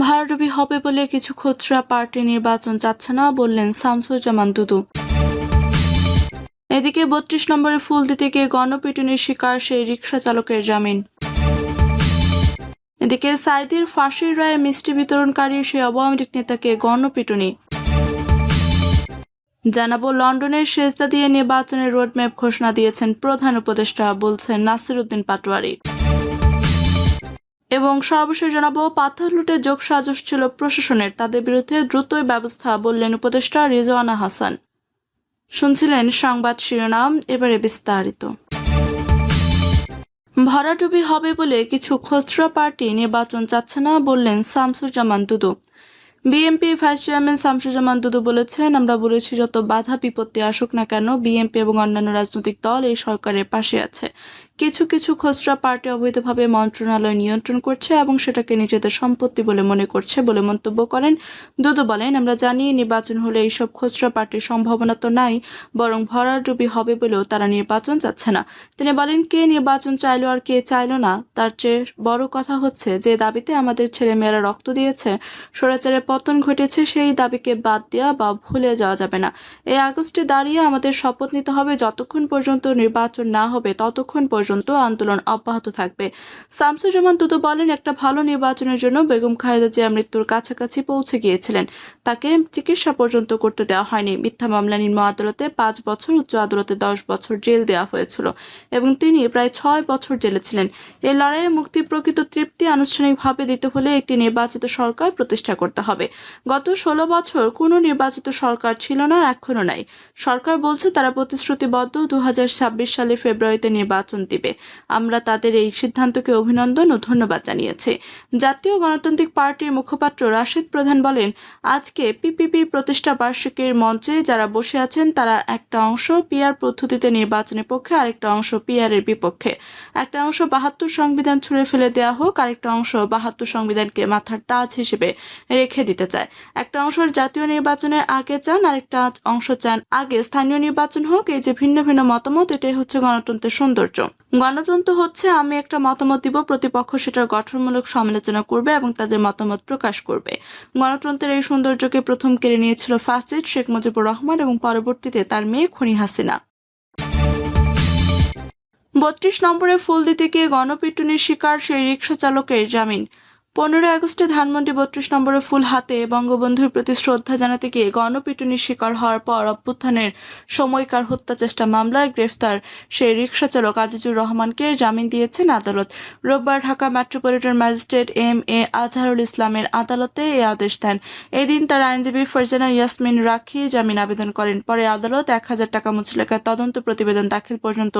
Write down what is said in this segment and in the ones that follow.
ভরাডুবি হবে বলে কিছু খুচরা পার্টি নির্বাচন চাচ্ছে না, বললেন শামসুজ্জামান দুদু। এদিকে ৩২ নম্বরে ফুল দিতে গিয়ে গণপিটুনির শিকার সেই রিকশা চালকের জামিন। এদিকে সাঈদীর ফাঁসির রায়ে মিষ্টি বিতরণকারী সেই আওয়ামী লীগ নেতাকে গণপিটুনি। জানাবো, লন্ডনের সেজদা দিয়ে নির্বাচনের রোডম্যাপ ঘোষণা দিয়েছেন প্রধান উপদেষ্টা, বলছেন নাসির উদ্দিন পাটোয়ারি। এবং সর্বশেষ জানাবো, পাথর লুটে যোগসাজশ ছিল প্রশাসনের, তাদের বিরুদ্ধে দ্রুতই ব্যবস্থা, বললেন উপদেষ্টা রিজওয়ানা হাসান। শুনছিলেন সংবাদ শিরোনাম, এবারে বিস্তারিত। ভরাডুবি হবে বলে কিছু খুচরা পার্টি নির্বাচন চাচ্ছে না, বললেন শামসুজ্জামান দুদু। বিএনপি ভাইস চেয়ারম্যান শামসুজ্জামান দুদু বলেছেন, আমরা বলেছি যত বাধা বিপত্তি আসুক না কেন বিএনপি এবং অন্যান্য রাজনৈতিক দল এই সরকারের পাশে আছে। কিছু কিছু খুচরা পার্টি অবৈধভাবে মন্ত্রণালয় নিয়ন্ত্রণ করছে এবং সেটাকে নিজেদের সম্পত্তি বলে মনে করছে বলে মন্তব্য করেন দুদু। বলেন, আমরা জানি নির্বাচন হলে এইসব খুচরা পার্টির সম্ভাবনা তো নাই, বরং ভরাডুবি হবে বলেও তারা নির্বাচন চাচ্ছে না। তিনি বলেন, কে নির্বাচন চাইলো আর কে চাইলো না তার চেয়ে বড় কথা হচ্ছে যে দাবিতে আমাদের ছেলেমেয়েরা রক্ত দিয়েছে, স্বৈরাচারের পতন ঘটেছে, সেই দাবিকে বাদ দেওয়া বা ভুলে যাওয়া যাবে না। এই আগস্টে দাঁড়িয়ে আমাদের শপথ নিতে হবে, যতক্ষণ পর্যন্ত নির্বাচন না হবে ততক্ষণ পর্যন্ত আন্দোলন অব্যাহত থাকবে। শামসুজ্জামান দুদু বলেন, একটা ভালো নির্বাচনের জন্য বেগম খালেদা জিয়া মৃত্যুর কাছাকাছি পৌঁছে গিয়েছিলেন, তাকে চিকিৎসা পর্যন্ত করতে দেওয়া হয়নি। মিথ্যা মামলা নিম্ন আদালতে 5 বছর, উচ্চ আদালতে 10 বছর জেল দেওয়া হয়েছিল এবং তিনি প্রায় 6 বছর জেলে ছিলেন। এই লড়াইয়ে মুক্তির প্রকৃত তৃপ্তি আনুষ্ঠানিকভাবে দিতে হলে একটি নির্বাচিত সরকার প্রতিষ্ঠা করতে হবে। গত 16 বছর কোনো নির্বাচিত সরকার ছিল না, এখনো নাই। সরকার বলছে তারা প্রতিশ্রুতিবদ্ধ 2026 সালে ফেব্রুয়ারিতে নির্বাচন দিবে। আমরা তাদের এই সিদ্ধান্তকে অভিনন্দন ও ধন্যবাদ জানিয়েছি। জাতীয় গণতান্ত্রিক পার্টির মুখপাত্র রাশেদ প্রধান বলেন, আজকে পিপিপি প্রতিষ্ঠা বার্ষিকীর মঞ্চে যারা বসে আছেন তারা একটা অংশ পিআর পদ্ধতিতে নির্বাচনের পক্ষে, আরেকটা অংশ পিআর এর বিপক্ষে। একটা অংশ 72 সংবিধান ছুঁড়ে ফেলে দেওয়া হোক, আরেকটা অংশ 72 সংবিধানকে মাথার তাজ হিসেবে রেখে দিতে চায়। একটা অংশ জাতীয় নির্বাচনের আগে চান, আরেকটা অংশ চান আগে স্থানীয় নির্বাচন হোক। এই যে ভিন্ন ভিন্ন মতামত, এটাই হচ্ছে গণতন্ত্রের সৌন্দর্য। গণতন্ত্র হচ্ছে আমি একটা মতামত দিব, প্রতিপক্ষ সেটার গঠনমূলক সমালোচনা করবে এবং তাদের মতামত প্রকাশ করবে। গণতন্ত্রের এই সৌন্দর্যকে প্রথম কেড়ে নিয়েছিল ফ্যাসিস্ট শেখ মুজিবুর রহমান এবং পরবর্তীতে তার মেয়ে খুনি হাসিনা। 32 নম্বরে ফুল দিতে গিয়ে গণপিটুনির শিকার সেই রিকশা চালকের জামিন। 15 আগস্টে ধানমন্ডি 32 নম্বরে ফুল হাতে বঙ্গবন্ধুর প্রতি শ্রদ্ধা জানাতে গিয়ে গণপিটুনির শিকার হওয়ার পর অভ্যুত্থানের সময়কার হত্যা চেষ্টা মামলায় গ্রেফতার সেই রিকশা চালক আজিজুর রহমানকে জামিন দিয়েছেন আদালত। রোববার Dhaka metropolitan magistrate M A. Azharul ইসলামের আদালতে এই আদেশ দেন। এদিন তার আইনজীবী ফারজানা ইয়াসমিন রাখি জামিন আবেদন করেন। পরে আদালত 1000 টাকা মুচলেকায় তদন্ত প্রতিবেদন দাখিল পর্যন্ত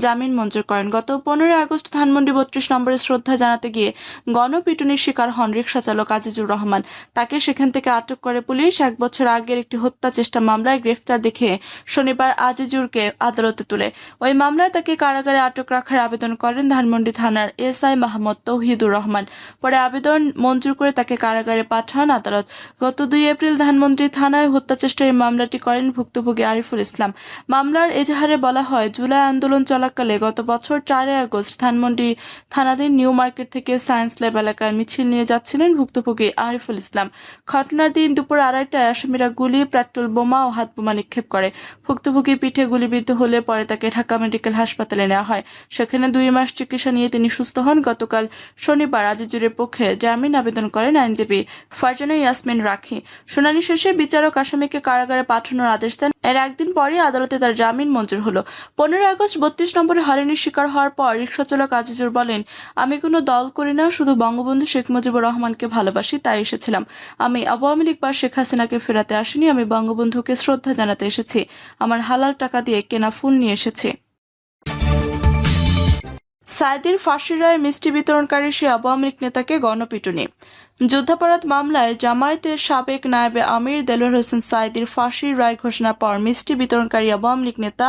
জামিন মঞ্জুর করেন। গত 15 আগস্ট ধানমন্ডি 32 নম্বরে শ্রদ্ধা জানাতে গিয়ে গণপিটুনি শিকার হন রিকশা চালক আজিজুর রহমান। তাকে সেখান থেকে আটক করে পুলিশ। 1 বছর আগের একটি হত্যা চেষ্টা মামলায় গ্রেফতার দেখে শনিবার আজিজুরকে আদালতে তুলে। ওই মামলায় তাকে কারাগারে আটক রাখার আবেদন করেন ধানমন্ডি থানার এসআই মাহমুদ তৌহিদুর রহমান। পরে আবেদন মঞ্জুর করে তাকে কারাগারে পাঠান আদালত। গত 2 এপ্রিল ধানমন্ডি থানায় হত্যা চেষ্টার এই মামলাটি করেন ভুক্তভোগী আরিফুল ইসলাম। মামলার এজাহারে বলা হয়, জুলাই আন্দোলন চলাকালে গত বছর 4 আগস্ট ধানমন্ডি থানাধীন নিউ মার্কেট থেকে সায়েন্স ল্যাব এলাকায় মিছিল নিয়ে যাচ্ছিলেন ভুক্তভোগী আরিফুল ইসলাম। ঘটনার দিন দুপুর 2:30টায় আসামিরা গুলি, পেট্রোল বোমা ও হাত বোমা নিক্ষেপ করে। ভুক্তভোগী পিঠে গুলিবিদ্ধ হলে পরে তাকে ঢাকা মেডিকেল হাসপাতালে নেওয়া হয়। সেখানে 2 মাস চিকিৎসা নিয়ে তিনি সুস্থ হন। গতকাল শনিবার আজিজুরের পক্ষে জামিন আবেদন করেন আইনজীবী ফারজানা ইয়াসমিন রাখি। শুনানি শেষে বিচারক আসামিকে কারাগারে পাঠানোর আদেশ দেন। এর একদিন পরই আদালতে তার জামিন মঞ্জুর হলো। 15 আগস্ট 32 নম্বরে হয়রানির শিকার হওয়ার পর রিকশাচালক আজিজুর বলেন, আমি কোনো দল করি না, শুধু বঙ্গবন্ধু শেখ মুজিবুর রহমানকে ভালোবাসি, তাই এসেছিলাম। আমি আওয়ামী লীগ বা শেখ হাসিনাকে ফেরাতে আসিনি, আমি বঙ্গবন্ধুকে শ্রদ্ধা জানাতে এসেছি। আমার হালাল টাকা দিয়ে কেনা ফুল নিয়ে এসেছি। সাঈদীর ফাঁসির রায়ে মিষ্টি বিতরণকারী সে আওয়ামী লীগ নেতাকে গণপিটুনি। যুদ্ধাপরাধ মামলায় জামায়াতের সাবেক নায়েবে আমির দেলোয়ার হোসেন সাঈদীর ফাঁসির রায় ঘোষণার পর মিষ্টি বিতরণকারী আওয়ামী লীগ নেতা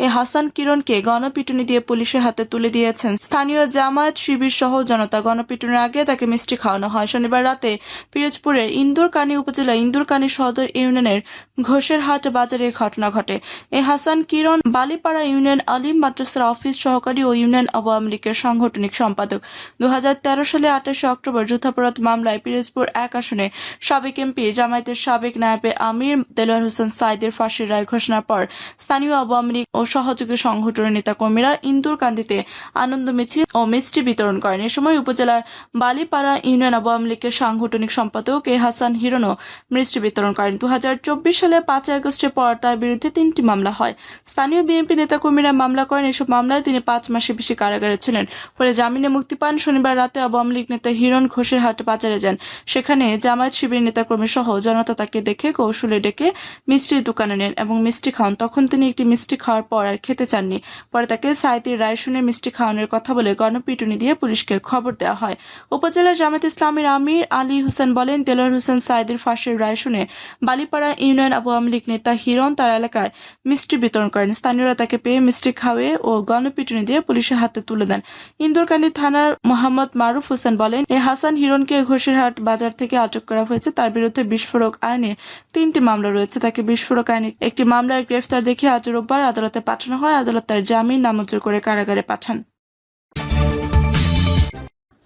এ হাসান কিরণকে গণপিটুনি দিয়ে পুলিশের হাতে তুলে দিয়েছেন স্থানীয় জামায়াত শিবির সহ জনতা। গণপিটুনির আগে তাকে মিষ্টি খাওয়ানো হয়। শনিবার রাতে পিরোজপুরের ইন্দুরকানী উপজেলা ইন্দুরকানী সদর ইউনিয়নের ঘোষেরহাট বাজারে ঘটনা ঘটে। এ হাসান কিরণ বালিপাড়া ইউনিয়ন আলিম মাদ্রাসার অফিস সহকারী ও ইউনিয়ন আওয়ামী লীগের সাংগঠনিক সম্পাদক। 2013 সালে 28 অক্টোবর যুদ্ধাপরাধ মামলায় মামলায় পিরোজপুর 1 আসনে সাবেক এমপি জামায়াতের সাবেক নায়েবে আমির দেলোয়ার হোসেন সাঈদের ফাঁসির রায় ঘোষণার পর স্থানীয় আওয়ামী লীগ ও সহযোগী সংগঠনের নেতাকর্মীরা ইন্দুরকান্দিতে আনন্দ মিছিল ও মিষ্টি বিতরণ করেন। এ সময় উপজেলার বালিপাড়া ইউনিয়ন আওয়ামী লীগের সাংগঠনিক সম্পাদক এ হাসান হিরণও মিষ্টি বিতরণ করেন। 2024 সালে 5 আগস্টের পর তার বিরুদ্ধে 3টি মামলা হয়। স্থানীয় বিএনপি নেতাকর্মীরা মামলা করেন। এসব মামলায় তিনি 5 মাসের বেশি কারাগারে ছিলেন। পরে জামিনে মুক্তি পান। শনিবার রাতে আওয়ামী লীগ নেতা হিরণ ঘোষের হাট বাজারে যান। সেখানে জামায়াত শিবির নেতাকর্মী সহ জনতা তাকে দেখে কৌশলে ডেকে মিষ্টির দোকানে নেন এবং মিষ্টি খাওয়ান। তখন তিনি একটি মিষ্টি খাওয়ার পর আর খেতে চাননি। পরে তাকে সাঈদীর রায় শুনে মিষ্টি খাওয়ানোর কথা বলে গণপিটুনি দিয়ে পুলিশকে খবর দেওয়া হয়। উপজেলার জামায়াত ইসলামীর আমির আলী হোসেন বলেন, দেলোয়ার হোসেন সাঈদীর ফাঁসির রায় শুনে বালিপাড়া ইউনিয়ন আওয়ামী লীগ নেতা হিরণ তার এলাকায় মিষ্টি বিতরণ করেন। স্থানীয়রা তাকে পেয়ে মিষ্টি খাওয়ে ও গণপিটুনি দিয়ে পুলিশের হাতে তুলে দেন। ইন্দুরকান্দি থানার মোহাম্মদ মারুফ হোসেন বলেন, এ হাসান হিরণকে ঘোষেরহাট বাজার থেকে আটক করা হয়েছে। তার বিরুদ্ধে বিস্ফোরক আইনে 3টি মামলা রয়েছে। তাকে বিস্ফোরক আইনে একটি মামলায় গ্রেফতার দেখিয়ে আজ রোববার আদালতে পাঠানো হয়। আদালত তার জামিন নামঞ্জুর করে কারাগারে পাঠান।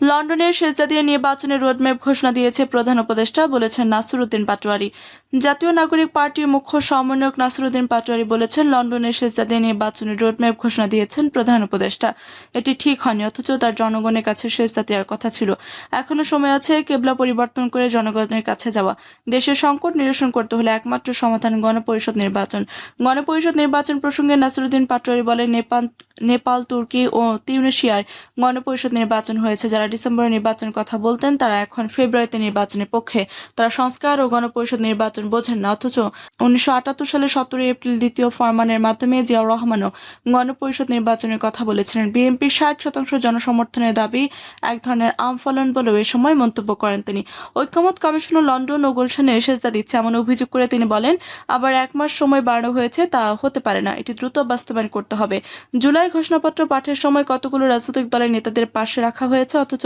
লন্ডনের সেজদা দিয়ে নির্বাচনের রোডম্যাপ ঘোষণা দিয়েছে প্রধান উপদেষ্টা, বলেছেন নাসিরউদ্দিন পাটোয়ারি। জাতীয় নাগরিক পার্টির মুখ্য সমন্বয়ক নাসিরউদ্দিন পাটোয়ারি বলেছেন, লন্ডনের সেজদা দিয়ে নির্বাচনের রোডম্যাপ ঘোষণা দিয়েছেন প্রধান উপদেষ্টা। এটি ঠিক হয়নি, অথচ তার জনগণের কাছে সেজদা দেওয়ার কথা ছিল। এখনো সময় আছে কেবলা পরিবর্তন করে জনগণের কাছে যাওয়া। দেশের সংকট নিরসন করতে হলে একমাত্র সমাধান গণপরিষদ নির্বাচন। গণপরিষদ নির্বাচন প্রসঙ্গে নাসিরউদ্দিন পাটোয়ারি বলেন, নেপাল, তুর্কি ও তিউনিসিয়ার গণপরিষদ নির্বাচন হয়েছে। যারা ডিসেম্বরে নির্বাচনের কথা বলতেন তারা এখন ফেব্রুয়ারিতে নির্বাচনের পক্ষে। তারা সংস্কার ও গণপরিষদ নির্বাচন বোঝেন না। অথচ 1978 সালে 17 এপ্রিল দ্বিতীয় ফরমানের মাধ্যমে জিয়াউর রহমানও গণপরিষদ নির্বাচনের কথা বলেছিলেন। বিএনপির 60% জনসমর্থনের দাবি এক ধরনের আমফলন বলেও এ সময় মন্তব্য করেন তিনি। ঐক্যমত কমিশনও লন্ডন ও গুলশানে সেজদা দিচ্ছে এমন অভিযোগ করে তিনি বলেন, আবার 1 মাস সময় বাড়ানো হয়েছে, তা হতে পারে না। এটি দ্রুত বাস্তবায়ন করতে হবে। জুলাই ঘোষণাপত্র পাঠের সময় কতগুলো রাজনৈতিক দলের নেতাদের পাশে রাখা হয়েছে, অথচ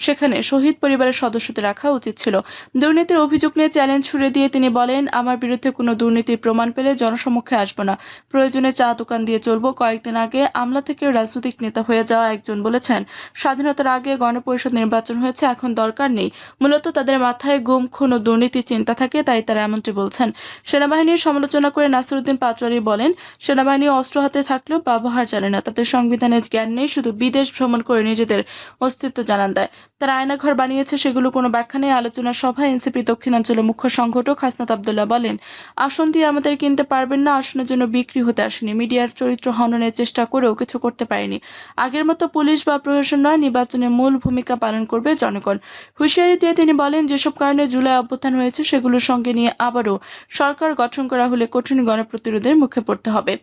সেখানে শহীদ পরিবারের সদস্যদের রাখা উচিত ছিল। দুর্নীতির অভিযোগ নিয়ে চ্যালেঞ্জ ছুড়ে দিয়ে তিনি বলেন, আমার বিরুদ্ধে কোনো দুর্নীতির প্রমাণ পেলে জনসমক্ষে আসবো না। প্রয়োজনে চা দোকান দিয়ে চলবো। কয়েকদিন আগে আমলা থেকে রাজনৈতিক নেতা হয়ে যাওয়া একজন বলেছেন, স্বাধীনতার আগে গণপরিষদ নির্বাচন হয়েছে, এখন দরকার নেই। মূলত তাদের মাথায় গুম, খুন ও দুর্নীতির চিন্তা থাকে, তাই তারা এমনটি বলছেন। সেনাবাহিনীর সমালোচনা করে নাসিরউদ্দিন পাটোয়ারি বলেন, সেনাবাহিনী অস্ত্র হাতে থাকলেও ব্যবহার জানে না। তাদের সংবিধানের জ্ঞান নেই, শুধু বিদেশ ভ্রমণ করে নিজেদের অস্তিত্ব জানান দেয়। তারা আয়নাঘর বানিয়েছে, সেগুলো কোনো ব্যাখ্যা নেই। আলোচনা সভায় এনসিপি দক্ষিণাঞ্চলের মুখ্য সংগঠক হাসনাত আব্দুল্লাহ বলেন, আসন দিয়ে আমাদের কিনতে পারবেন না, আসনের জন্য বিক্রি হতে আসেনি। মিডিয়ার চরিত্র হননের চেষ্টা করেও কিছু করতে পারেনি। আগের মতো পুলিশ বা প্রশাসন নয়, নির্বাচনের মূল ভূমিকা পালন করবে জনগণ। হুঁশিয়ারি দিয়ে তিনি বলেন, যেসব কারণে জুলাই অভ্যুত্থান হয়েছে সেগুলোর সঙ্গে নিয়ে আবারও সরকার গঠন করা হলে কঠিন গণপ্রতিরোধের মুখে পড়তে হবে।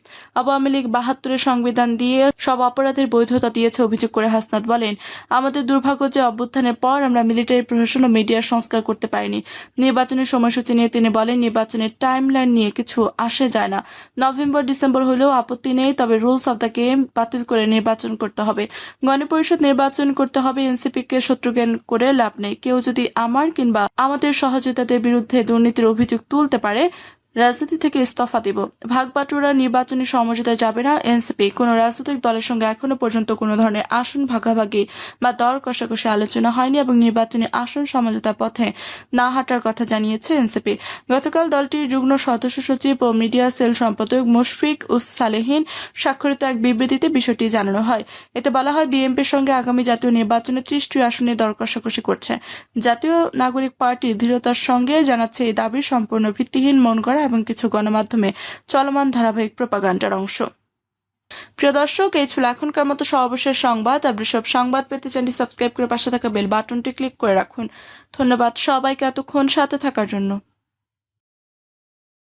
আওয়ামী লীগ 72-এর সংবিধান দিয়ে সব অপরাধের বৈধতা দিয়েছে অভিযোগ করে হাসনাত বলেন, আমাদের দুর্ভাগ্য যে অভ্যুত্থানের পর আমরা মিলিটারি, প্রশাসন ও মিডিয়ার সংস্কার করতে পারিনি। নির্বাচনের সময়সূচি নিয়ে তিনি বলেন, নির্বাচনের টাইমলাইন নিয়ে কিছু আসে যায় না। নভেম্বর, ডিসেম্বর হলেও আপত্তি নেই, তবে রুলস অফ দ্য গেম বাতিল করে নির্বাচন করতে হবে। গণপরিষদ নির্বাচন করতে হবে। এনসিপিকে শত্রুজ্ঞান করে লাভ নেই। কেউ যদি আমার কিংবা আমাদের সহযোগিতাদের বিরুদ্ধে দুর্নীতির অভিযোগ তুলতে পারে, রাজনীতি থেকে ইস্তফা দেব। ভাগবাটোয়ারা নির্বাচনী সমঝোতায় যাবে না এনসিপি। কোনো রাজনৈতিক দলের সঙ্গে এখনো পর্যন্ত কোনো ধরনের আসন ভাগাভাগি বা দর কষাকষি আলোচনা হয়নি এবং নির্বাচনী আসন সমঝোতার পথে না হাঁটার কথা জানিয়েছে এনসিপি। গতকাল দলটির যুগ্ম সদস্য সচিব ও মিডিয়া সেল সম্পাদক মুশফিক উস সালেহীন স্বাক্ষরিত এক বিবৃতিতে বিষয়টি জানানো হয়। এতে বলা হয়, বিএনপির সঙ্গে আগামী জাতীয় নির্বাচনে 30টি আসনে দর কষাকষি করছে। জাতীয় নাগরিক পার্টি দৃঢ়তার সঙ্গে জানাচ্ছে এই দাবি সম্পূর্ণ ভিত্তিহীন, মন করা এবং কিছু গণমাধ্যমে চলমান ধারাবাহিক প্রোপাগান্ডার অংশ। প্রিয় দর্শক, এই ছিল এখনকার মতো সর্বশেষ সংবাদ। আপনি সব সংবাদ পেতে চ্যানেলটি সাবস্ক্রাইব করে পাশে থাকা বেল বাটনটি ক্লিক করে রাখুন। ধন্যবাদ সবাইকে এতক্ষণ সাথে থাকার জন্য।